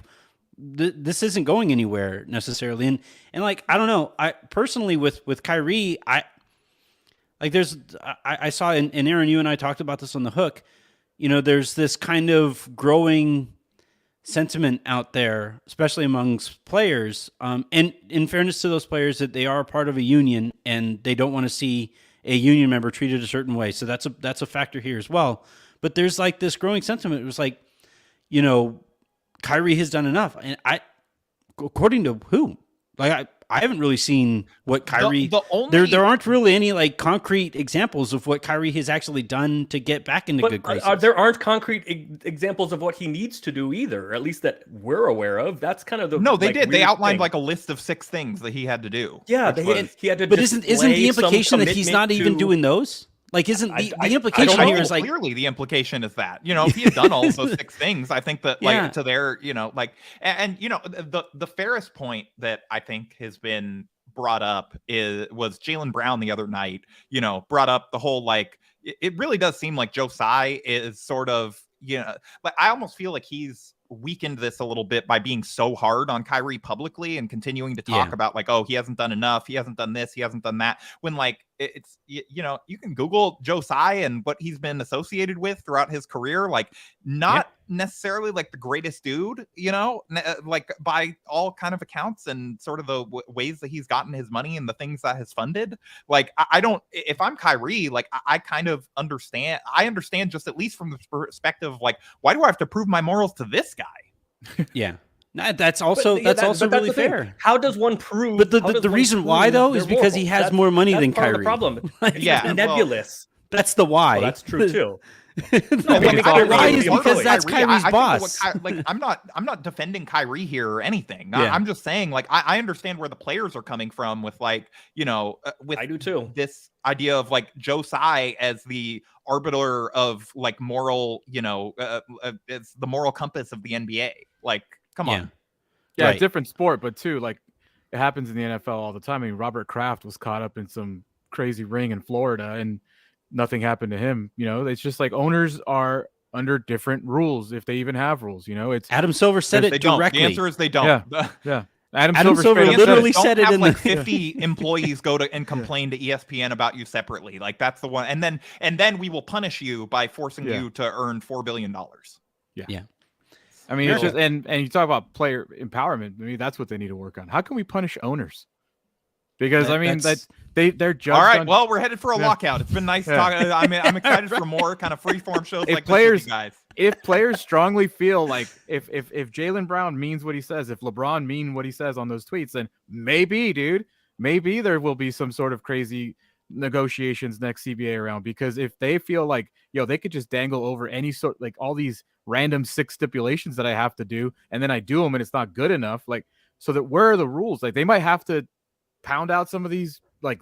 this isn't going anywhere necessarily. And like, I don't know. I personally with Kyrie, I saw, and Aaron, you and I talked about this on the Hook, there's this kind of growing sentiment out there, especially amongst players. And in fairness to those players, that they are part of a union and they don't want to see a union member treated a certain way. So that's a factor here as well. But there's like this growing sentiment. It was like, Kyrie has done enough. And according to who? Like I haven't really seen what Kyrie. There aren't really any like concrete examples of what Kyrie has actually done to get back into good graces. There aren't concrete examples of what he needs to do either, at least that we're aware of. That's kind of the they did. They outlined like a list of 6 things that he had to do. Yeah, he had to. But isn't the implication that he's not even doing those? Like, isn't the implication here is like clearly the implication is that, if he had done all of those 6 things, I think that like to their, and the fairest point that I think has been brought up was Jaylen Brown the other night, brought up the whole, like, it really does seem like Joe Tsai is sort of, like I almost feel like he's weakened this a little bit by being so hard on Kyrie publicly and continuing to talk about like, oh, he hasn't done enough, he hasn't done this, he hasn't done that, when like it's you can Google Joe Tsai and what he's been associated with throughout his career, like not necessarily like the greatest dude, like by all kind of accounts, and sort of the ways that he's gotten his money and the things that has funded. Like I don't, if I'm Kyrie, like I kind of understand just at least from the perspective of like, why do I have to prove my morals to this guy? Yeah. That's also really fair. How does one prove? But the reason why though is because he has more money than Kyrie. The problem. Yeah, nebulous. That's the why. Well, that's true too. Why is because that's Kyrie's boss. I'm not defending Kyrie here or anything. Yeah. I'm just saying, like, I understand where the players are coming from with, like, with I do too. This idea of like Joe Tsai as the arbiter of like moral, it's the moral compass of the NBA. Like, come on. Yeah, right. Different sport, but too, like, it happens in the NFL all the time. I mean, Robert Kraft was caught up in some crazy ring in Florida and nothing happened to him. It's just like owners are under different rules, if they even have rules. It's Adam Silver said it directly. The answer is they don't. Yeah. Adam Silver literally said it in like 50 employees go to and complain to ESPN about you separately. Like that's the one. And then we will punish you by forcing you to earn $4 billion. Yeah. I mean, it's just, and you talk about player empowerment. I mean, that's what they need to work on. How can we punish owners? Because they're judged. All right. Well, we're headed for a lockout. It's been nice talking. I mean, I'm excited for more kind of freeform shows like this with you guys. If players strongly feel like if Jaylen Brown means what he says, if LeBron mean what he says on those tweets, then maybe there will be some sort of crazy negotiations next CBA round. Because if they feel like they could just dangle over any sort, like all these random 6 stipulations that I have to do, and then I do them and it's not good enough, like So that where are the rules? Like they might have to pound out some of these, like,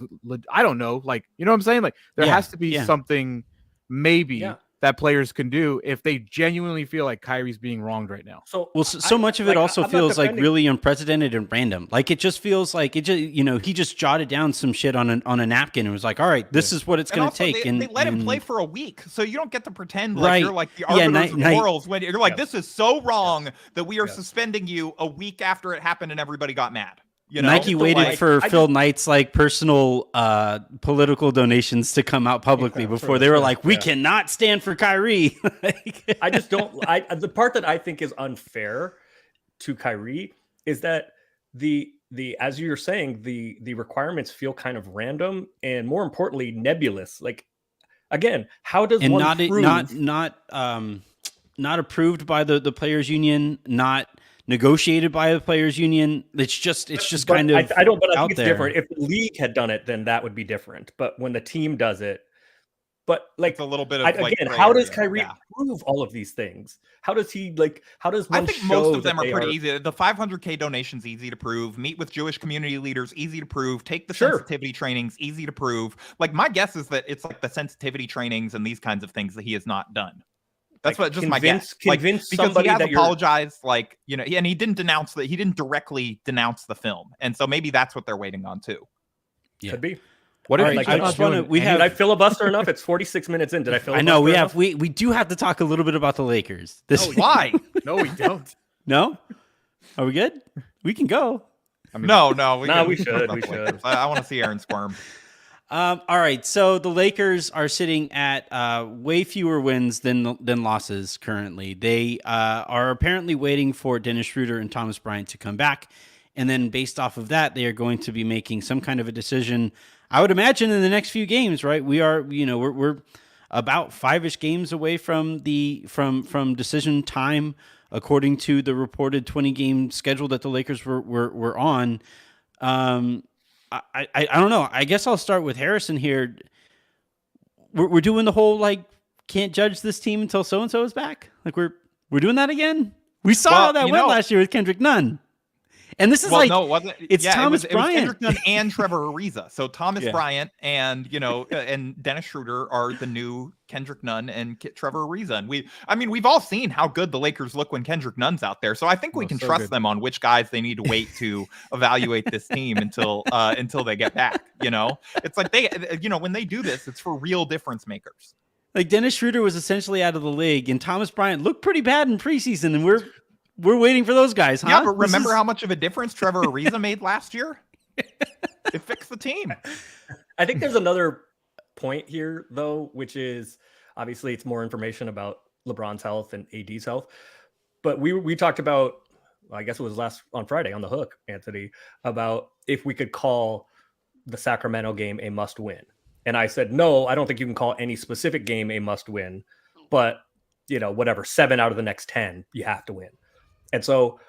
I don't know, like, you know what I'm saying? Like there has to be something maybe that players can do if they genuinely feel like Kyrie's being wronged right now. So much of it also feels like really unprecedented and random. Like it just feels like it just, he just jotted down some shit on a napkin and was like, all right, this is what it's going to take. And they let him play for a week. So you don't get to pretend like you're like the arbiters of morals when you're like, this is so wrong that we are suspending you a week after it happened and everybody got mad. Nike waited for Phil Knight's like personal political donations to come out publicly before they were like, we cannot stand for Kyrie. I just don't. The part that I think is unfair to Kyrie is that the as you're saying, the requirements feel kind of random and more importantly nebulous. Like again, how does one prove... not approved by the players union, not negotiated by the players union. It's just kind of I don't, but I out think it's there. different. If the league had done it, then that would be different. But when the team does it, but like it's a little bit of again, how does Kyrie prove all of these things? How does he how does one I think show most of them are pretty easy. The 500K donations easy to prove. Meet with Jewish community leaders, easy to prove. Take the sensitivity trainings, easy to prove. Like my guess is that it's like the sensitivity trainings and these kinds of things that he has not done. That's what just my guess. Like, because he has apologized, like, and he didn't denounce that. He didn't directly denounce the film, and so maybe that's what they're waiting on too. Yeah. Could be. What if did I filibuster enough? It's 46 minutes in. Did I filibuster? I know enough? we do have to talk a little bit about the Lakers. Why? No, we don't. No? Are we good? We can go. I mean, no. We should. We should. I want to see Aaron squirm. All right, so the Lakers are sitting at way fewer wins than losses currently. They are apparently waiting for Dennis Schroeder and Thomas Bryant to come back, and then based off of that, they are going to be making some kind of a decision. I would imagine in the next few games, right? We are, we're about 5-ish games away from from decision time, according to the reported 20-game schedule that the Lakers were on. I don't know. I guess I'll start with Harrison here. We're doing the whole like can't judge this team until so and so is back. Like we're doing that again. We saw how that went last year with Kendrick Nunn. And this is it's Thomas Bryant. It was Kendrick Nunn and Trevor Ariza. So Thomas Bryant and and Dennis Schroeder are the new Kendrick Nunn and Trevor Ariza. And we've all seen how good the Lakers look when Kendrick Nunn's out there. So I think we can trust them on which guys they need to wait to evaluate this team until they get back. It's like they when they do this, it's for real difference makers. Like Dennis Schroeder was essentially out of the league, and Thomas Bryant looked pretty bad in preseason, and we're waiting for those guys, huh? Yeah, but remember how much of a difference Trevor Ariza made last year? It fixed the team. I think there's another point here, though, which is obviously it's more information about LeBron's health and AD's health. But we talked about, I guess it was on Friday on The Hook, Anthony, about if we could call the Sacramento game a must-win. And I said, no, I don't think you can call any specific game a must-win. But, whatever, 7 out of the next 10, you have to win. And so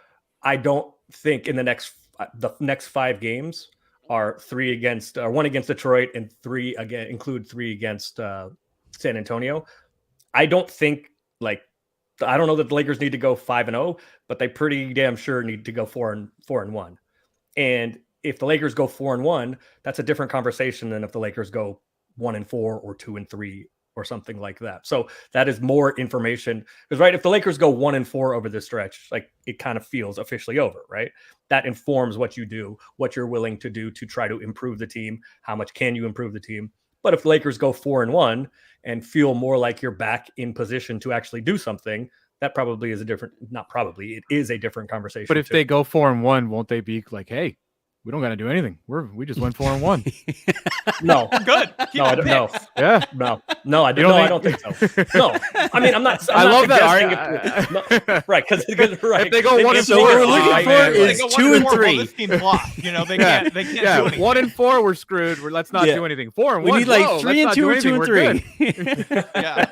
I don't think in the next 5 games are 1 against Detroit and 3 against San Antonio. I don't think I don't know that the Lakers need to go 5-0, but they pretty damn sure need to go 4-1. And if the Lakers go 4-1, that's a different conversation than if the Lakers go 1-4 or 2-3 or something like that. So that is more information because if the Lakers go 1-4 over this stretch, like it kind of feels officially over, right? That informs what you do, what you're willing to do to try to improve the team. How much can you improve the team? But if the Lakers go 4-1 and feel more like you're back in position to actually do something, that probably is it is a different conversation. But if they go 4-1, won't they be like, hey, we don't got to do anything. We just went 4-1. No, good. No, I don't know. Yeah. No, I don't think so. No, I mean, I'm not. I love that. Right, because if they go 1-4, what we're looking for is 2-3. Well, this team's lost. They can't. They can't do anything. 1-4, we're screwed. Let's not do anything. 4-1. We need 3-2 or 2-3. Yeah.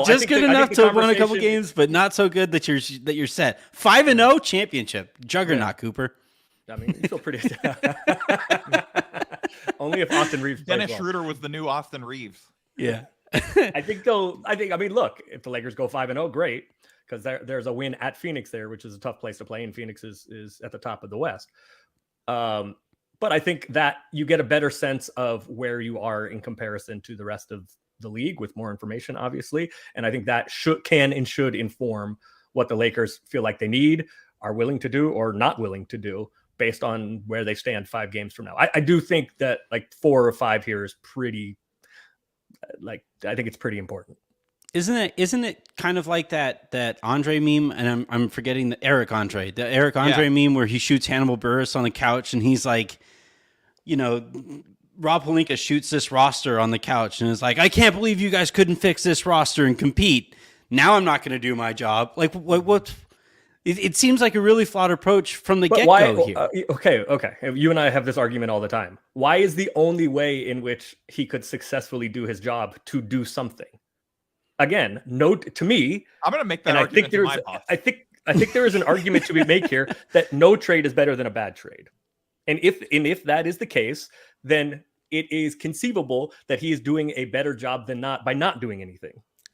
Just good enough to run a couple games, but not so good that you're set. 5-0 championship juggernaut, Cooper. I mean, you feel pretty. Only if Austin Reeves. Dennis Schroeder was the new Austin Reeves. Yeah. I mean, look, if the Lakers go 5-0, great, because there's a win at Phoenix there, which is a tough place to play, and Phoenix is at the top of the West. But I think that you get a better sense of where you are in comparison to the rest of the league with more information, obviously. And I think that can and should inform what the Lakers feel like they need, are willing to do, or not willing to do based on where they stand 5 games from now. I do think that like 4 or 5 here is pretty, I think it's pretty important. Isn't it kind of like that Andre meme? And I'm forgetting the Eric Andre meme where he shoots Hannibal Buress on the couch and he's like, Rob Pelinka shoots this roster on the couch and is like, I can't believe you guys couldn't fix this roster and compete. Now I'm not going to do my job. Like what? It seems like a really flawed approach from the get-go here. Okay. You and I have this argument all the time. Why is the only way in which he could successfully do his job to do something? Again, to me, I'm going to make that argument in my box. I think there is an argument to be made here that no trade is better than a bad trade. And if that is the case, then it is conceivable that he is doing a better job than by not doing anything.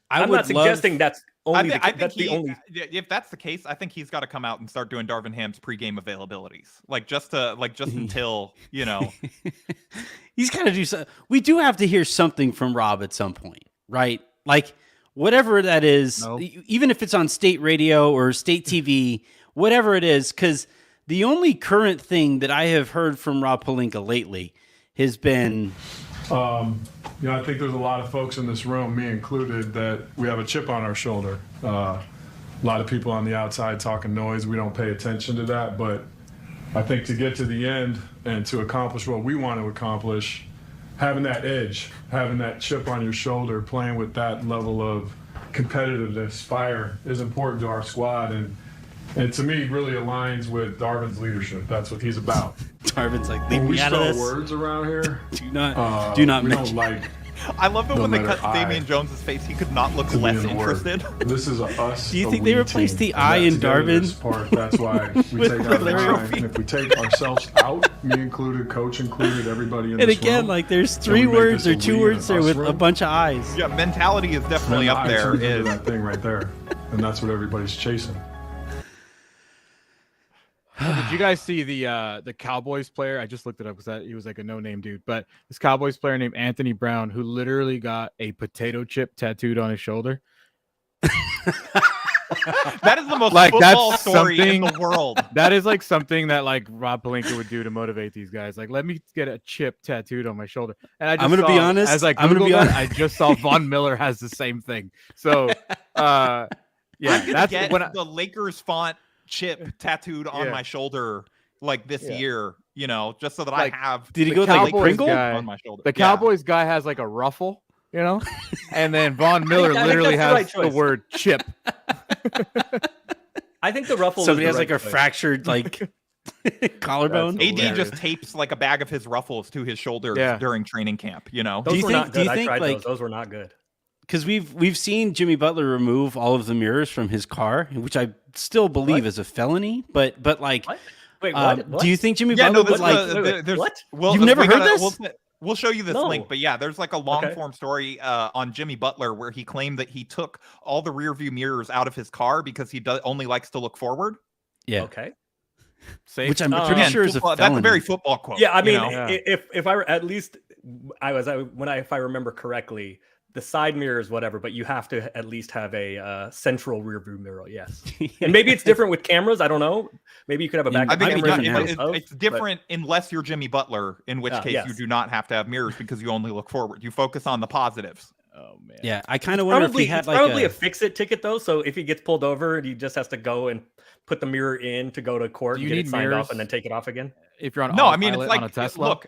I'm not suggesting that's only the only. If that's the case, I think he's got to come out and start doing Darvin Ham's pregame availabilities, just until He's got to do something. We do have to hear something from Rob at some point, right? Like whatever that is, even if it's on state radio or state TV, whatever it is, because the only current thing that I have heard from Rob Pelinka lately has been. I think there's a lot of folks in this room, me included, that we have a chip on our shoulder. A lot of people on the outside talking noise. We don't pay attention to that. But I think to get to the end and to accomplish what we want to accomplish, having that edge, having that chip on your shoulder, playing with that level of competitiveness, fire is important to our squad. And to me, really aligns with Darvin's leadership. That's what he's about. Darvin's like, leave me out of this. We spell words around here. Do not we mention. Don't like. I love that when they cut Damian Jones's face, he could not look less interested. This is us. Do you think they replaced the I in Darvin? That's why we take our time. And if we take ourselves out, me included, coach included, everybody in this room. And again, like there's 3 words or 2 words there with a bunch of eyes. Yeah, mentality is definitely up there. Is that thing right there, and that's what everybody's chasing. Did you guys see the Cowboys player? I just looked it up because he was like a no-name dude. But this Cowboys player named Anthony Brown, who literally got a potato chip tattooed on his shoulder. That is the most football story in the world. That is like something that like Rob Pelinka would do to motivate these guys. Like, let me get a chip tattooed on my shoulder. And I'm gonna be honest. As like I just saw Von Miller has the same thing. So, yeah, that's when the Lakers font chip tattooed on my shoulder this year, just so that I have. Did he go like Pringle on my shoulder? The Cowboys guy has like a ruffle, and then Von Miller literally has the word chip. I think the ruffle. Somebody has like a fractured collarbone. AD just tapes like a bag of his ruffles to his shoulder during training camp. Those were not good. I tried those were not good. Because we've seen Jimmy Butler remove all of the mirrors from his car, which I still believe is a felony. But like, wait, what? Do you think Jimmy Butler would like? What? Well, you've never heard this? We'll show you this link, but there's like a long form story on Jimmy Butler where he claimed that he took all the rear view mirrors out of his car because he only likes to look forward. Yeah. Okay. Safe. Which I'm pretty sure is a felony. That's a very football quote. Yeah, I mean, if I were at least if I remember correctly. The side mirrors, whatever, but you have to at least have a central rear view mirror. Yes, and maybe it's different with cameras. I don't know. Maybe you could have a back. I think it's different unless you're Jimmy Butler, in which case you do not have to have mirrors because you only look forward. You focus on the positives. Oh man. Yeah, I kind of wonder if he had probably a fix-it ticket though. So if he gets pulled over, he just has to go and put the mirror in to go to court. You get it signed off and then take it off again. If you're on it's like on a Tesla. Look,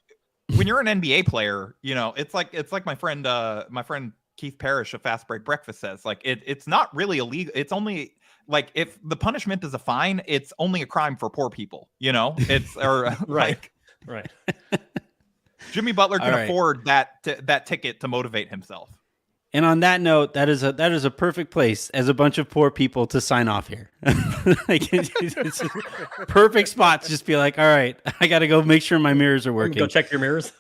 when you're an NBA player, it's like my friend Keith Parrish of Fast Break Breakfast says, like it's not really illegal. It's only like if the punishment is a fine, it's only a crime for poor people. It's right. Jimmy Butler can afford that ticket to motivate himself. And on that note, that is a perfect place as a bunch of poor people to sign off here. It's a perfect spot to just be like, all right, I got to go make sure my mirrors are working. Go check your mirrors.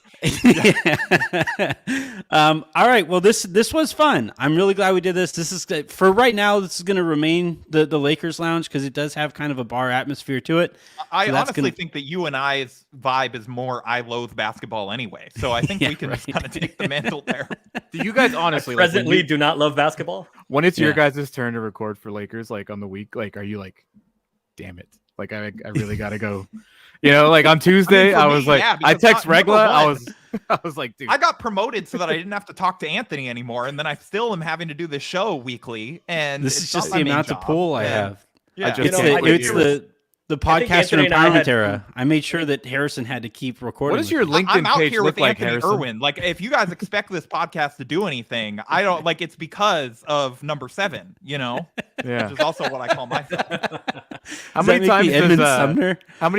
All right. Well, this was fun. I'm really glad we did this. This is for right now. This is going to remain the Lakers Lounge because it does have kind of a bar atmosphere to it. I honestly think that you and I's vibe is more I loathe basketball anyway. So I think we can just kind of take the mantle there. Do you guys honestly presently do not love basketball? When it's your guys' turn to record for Lakers, like on the week, like are you like, damn it, like I really gotta go? You know, like on Tuesday, I was like, I text Regla. I was like, dude, I got promoted so that I didn't have to talk to Anthony anymore, and then I still am having to do this show weekly. And this is just the amount of pull I have. Yeah, it's the podcaster empowerment era. I made sure that Harrison had to keep recording. What does your LinkedIn page look like, Harrison? Irwin. Like, if you guys expect this podcast to do anything, I don't like. It's because of number 7. You know, which is also what I call myself. How many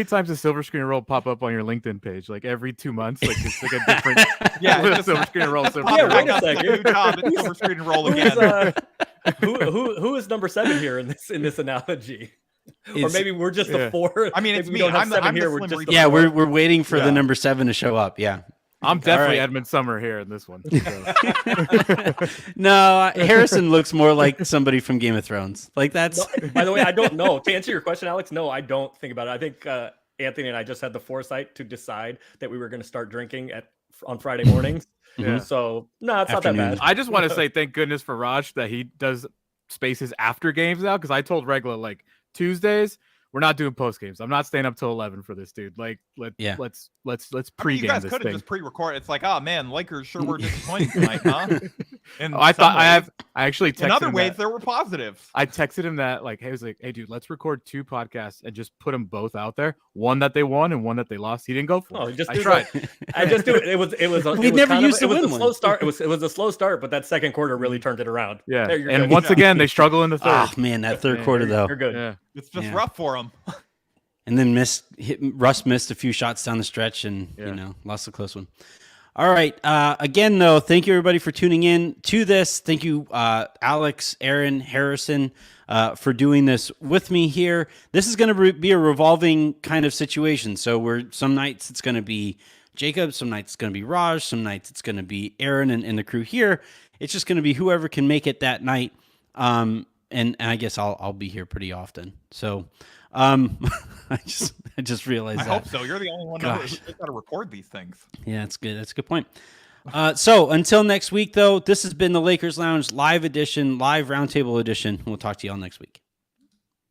times does Silver Screen Roll pop up on your LinkedIn page? Like every 2 months, like it's like a different. Just Silver Screen Roll. Wait a second. New job at Silver Screen Roll again. Who is number 7 here in this analogy? Or maybe we're just the 4. I mean, it's we me. Don't have I'm 7 the here. Slim We're just Reaper. Yeah, we're waiting for the number 7 to show up. Yeah. I'm definitely Edmund Summer here in this one. So. No, Harrison looks more like somebody from Game of Thrones. Like that's. No, by the way, I don't know. To answer your question, Alex, no, I don't think about it. I think Anthony and I just had the foresight to decide that we were going to start drinking on Friday mornings. Yeah. So no, it's not that bad. I just want to say thank goodness for Raj that he does spaces after games now, because I told Regla like Tuesdays we're not doing post games. I'm not staying up till 11 for this, dude. Like let's pre-game you guys this could have thing. just pre-record. It's like, oh man, Lakers sure were disappointed tonight, huh? And I actually texted in other him ways that. there were positives. I texted him that like, hey, dude, let's record 2 podcasts and just put them both out there. One that they won and one that they lost. He didn't go for it. I tried. I just do it. It was we never used to win a slow start. It was a slow start, but that second quarter really turned it around. Yeah. There, and once again, they struggle in the third. Oh man, that third quarter though. You're good. Yeah. It's just rough for them. And then Russ missed a few shots down the stretch and, lost a close one. All right. Again, though, thank you, everybody, for tuning in to this. Thank you, Alex, Aaron, Harrison, for doing this with me here. This is going to be a revolving kind of situation. So some nights it's going to be Jacob, some nights it's going to be Raj, some nights it's going to be Aaron and the crew here. It's just going to be whoever can make it that night. And I guess I'll be here pretty often. So... I just realized I hope so. You're the only one who's got to record these things. Yeah, that's good. That's a good point. So until next week, though, this has been the Lakers Lounge live edition, live roundtable edition. We'll talk to you all next week.